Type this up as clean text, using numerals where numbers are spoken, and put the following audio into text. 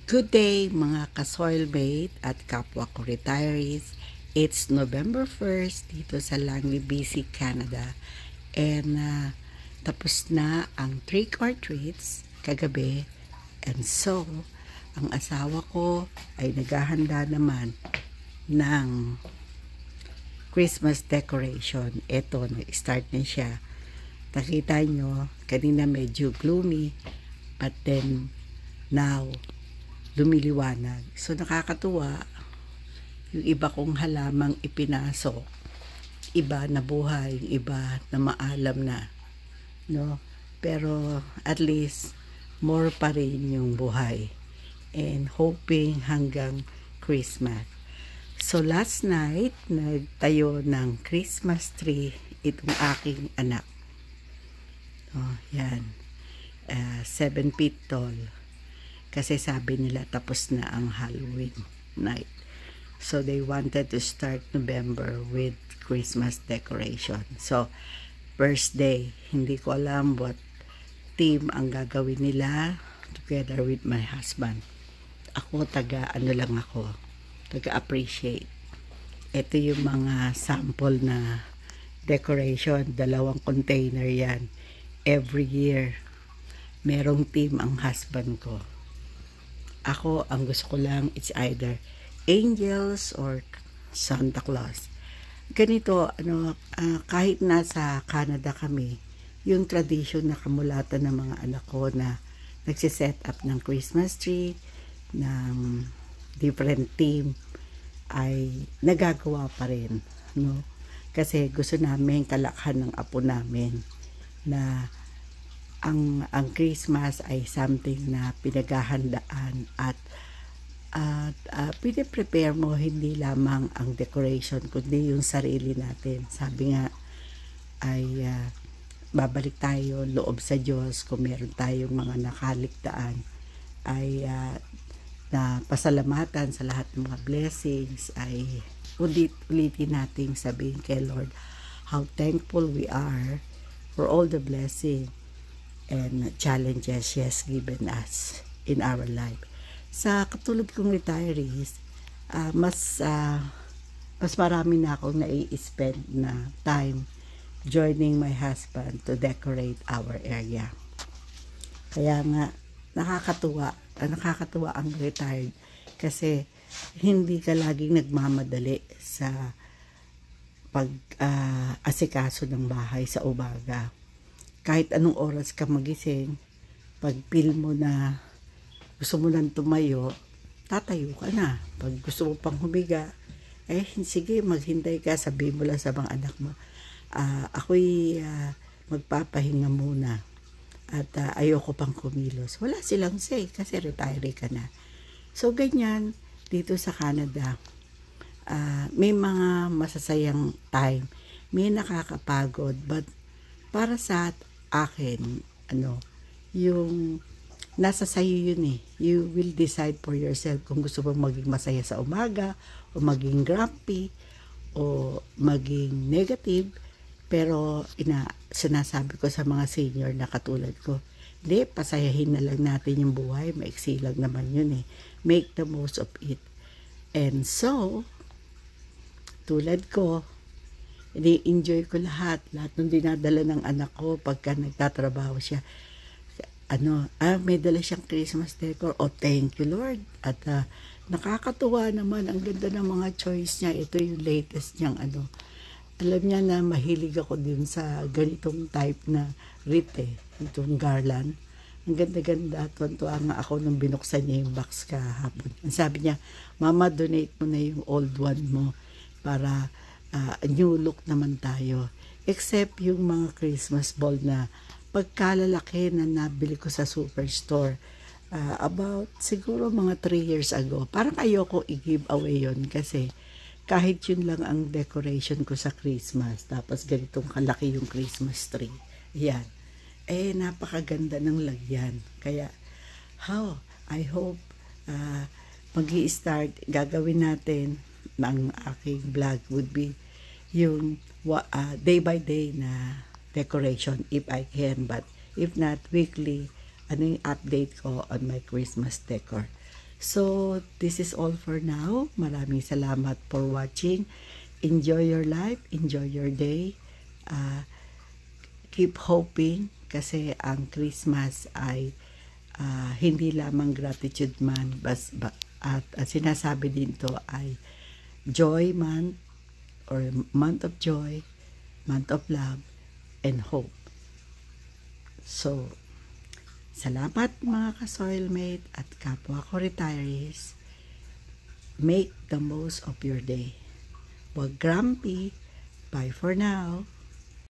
Good day mga ka-soilmate at kapwa ko retirees. It's November 1st dito sa Langley, BC, Canada. And tapos na ang trick or treats kagabi. And so, ang asawa ko ay naghahanda naman ng Christmas decoration. Ito, nag-start na siya. Nakita nyo, kanina medyo gloomy. But then, now, lumiliwanag. So nakakatuwa yung iba kong halamang ipinasok. Iba na buhay, iba na maalam na. No? Pero at least more pa rin yung buhay. And hoping hanggang Christmas. So last night, nagtayo ng Christmas tree itong aking anak. Oh, yan. 7 feet tall. Kasi sabi nila tapos na ang Halloween night. So they wanted to start November with Christmas decoration. So first day, hindi ko alam what theme ang gagawin nila together with my husband. Ako taga appreciate. Ito yung mga sample na decoration, 2 container yan. Every year merong theme ang husband ko. Ako, ang gusto ko lang, it's either angels or Santa Claus. Ganito, kahit nasa Canada kami, yung tradition na kamulatan ng mga anak ko na nagsiset up ng Christmas tree, ng different theme, ay nagagawa pa rin. No? Kasi gusto namin kalakhan ng apo namin na ang Christmas ay something na pinaghahandaan at piniprepare mo hindi lamang ang decoration kundi yung sarili natin. Sabi nga ay babalik tayo loob sa Diyos kung meron tayong mga nakaligtaan ay na pasalamatan sa lahat ng mga blessings ay ulitin nating sabihin kay Lord how thankful we are for all the blessing and challenges He has given us in our life. Sa katulad kong retirees, mas marami na akong nai-spend na time joining my husband to decorate our area. Kaya nga, nakakatuwa ang retired kasi hindi ka laging nagmamadali sa pag-asikaso ng bahay sa umaga. Kahit anong oras ka magising, pag feel mo na gusto mo nang tumayo, tatayo ka na. Pag gusto mo pang humiga, sige, maghintay ka, sabihin mo lang sa mga anak mo, ako'y magpapahinga muna at ayoko pang kumilos. Wala silang say kasi retire ka na. So, ganyan, dito sa Canada, may mga masasayang time, may nakakapagod, but para sa akin, yung nasa sayo yun eh. You will decide for yourself kung gusto mong maging masaya sa umaga, o maging grumpy, o maging negative. Pero sinasabi ko sa mga senior na katulad ko, hindi, pasayahin na lang natin yung buhay. Maiksi lang naman yun eh. Make the most of it. And so, tulad ko, ini-enjoy ko lahat ng dinadala ng anak ko pagka nagtatrabaho siya. May dala siyang Christmas decor. Thank you Lord. At nakakatuwa naman, ang ganda ng mga choice niya. Ito yung latest niyang Alam niya na mahilig ako din sa ganitong type na wreath itong garland. Ang ganda-ganda. Tuwan-tuwa nga ako nung binuksan niya yung box kahapon. Sabi niya, Mama, donate mo na yung old one mo para new look naman tayo. Except yung mga Christmas ball na pagkalalaki na nabili ko sa superstore about siguro mga 3 years ago. Parang ayoko i-give away yon kasi kahit yun lang ang decoration ko sa Christmas. Tapos ganitong kalaki yung Christmas tree. Yan. Napakaganda ng lagyan. Kaya, I hope mag-i-start, gagawin natin ng aking vlog would be yung day by day na decoration if I can, but if not, weekly yung update ko on my Christmas decor. So, this is all for now. Maraming salamat for watching. Enjoy your life, enjoy your day. Keep hoping kasi ang Christmas ay hindi lamang gratitude month, at sinasabi din to ay joy month or month of joy, month of love and hope. So, salamat mga ka-soilmate at kapwa ko retirees. Make the most of your day. Huwag grumpy. Bye for now.